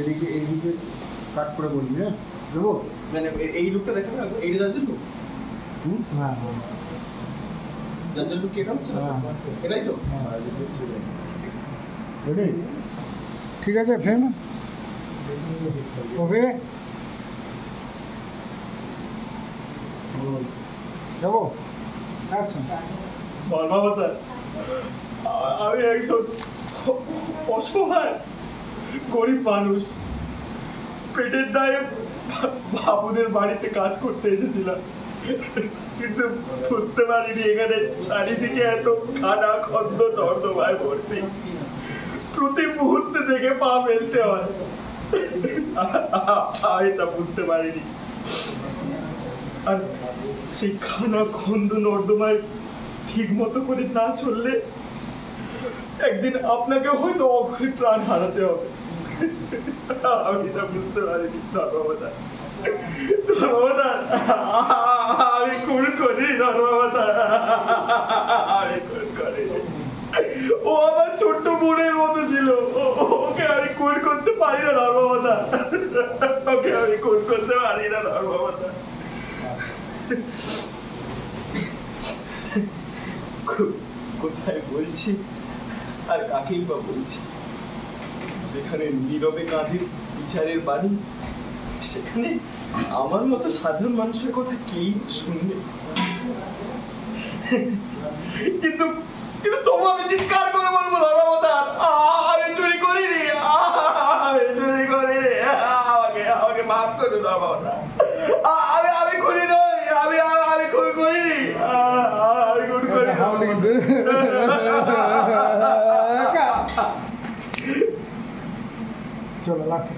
এদিকে এইদিকে কাট করে বলবি, হ্যাঁ দেবো মানে এই লুকটা দেখে না, এইটা জার্জের লুক। হ্যাঁ জার্জের লুক এটা হচ্ছে না, এটাই তো। রেডি? ঠিক আছে, ফ্রেম ওকে যাবো অ্যাকশন। মানবতার আমি একজন অসহায় গরিব মানুষ, পেটের দায়ে বাবুদের বাড়িতে কাজ করতে এসেছিলাম, কিন্তু বুঝতে পারিনি এখানে চারিদিকে এত খানা খন্দ নর্দমায় ভর্তি, প্রতি মুহূর্তে দেখে পা ফেলতে হয়। আমি তা বুঝতে পারিনি। আর সেই খানা খন্দ নর্দমায় ঠিক মতো করে না চললে একদিন আপনাকে হয়তো অঘরে প্রাণ হারাতে হবে। আমি তা বুঝতে পারিনি। ধর্মাবতার, ধর্মাবতার, আমি খুন করি। ধর্মাবতার, আমি খুন করি। ও আমার ছোট্ট বোনের মতো ছিল, ওকে আমি খুন করতে পারি না। ধর্মাবতার, ওকে আমি খুন করতে পারি না। ধর্মাবতার, কোথায় বলছি আর কাকেই বা বলছি? যেখানে নীরবে কাঁধে বিচারের বাণী, সেখানে আমার মতো সাধারণ মানুষের কথা কেই শুনবে। কিন্তু কিন্তু তবু আমি চিৎকার করে বলবো, ধর্মাবতার, আমি চুরি করিনি, আমি চুরি করিনি, আমাকে মাফ করে দাও ধর্মাবতার। আমি খুনি নই, আমি খুন করিনি, আমি খুন করিনি। চলো লাস্ট